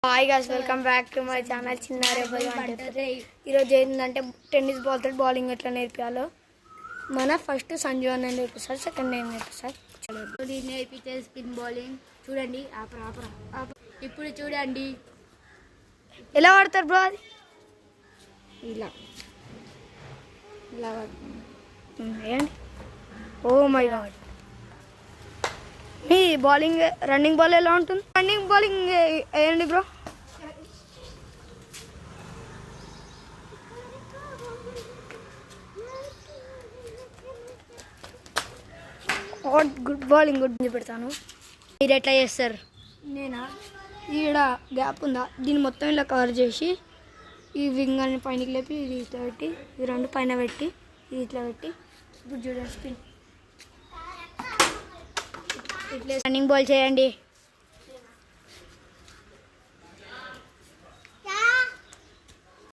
Hi guys welcome back to my channel చిన్నారే boy అంటే ఈరోజు ఏంటంటే టెన్నిస్ బాల్ తోటి బౌలింగ్ ఎట్లా నేర్పాలో మన ఫస్ట్ సంజు అన్న నేర్పిస్తారు, సెకండ్ నేను నేర్పిస్తారు. నేర్పించే స్పిన్ బౌలింగ్ చూడండి. ఇప్పుడు చూడండి ఎలా ఆడతారు బ్రో? అది ఇలా ఇలా ఏంటి? ఓ మై గాడ్, మీ బౌలింగ్ రన్నింగ్ బాల్ ఎలా ఉంటుంది? రన్నింగ్ బౌలింగ్ వేయండి బ్రో. గుడ్ బౌలింగ్, గుడ్ పెడతాను. మీరు ఎట్లా చేస్తారు? నేనా, ఈడ గ్యాప్ ఉందా దీన్ని మొత్తం ఇలా కవర్ చేసి ఈ వింగ్ అని పైనకి లేపి ఇది ఇట్లా పెట్టి ఇది రెండు పైన పెట్టి ఇది ఇట్లా పెట్టి ఇప్పుడు చూడండి స్పిన్ ఇట్లా రన్నింగ్ బాల్ చేయండి.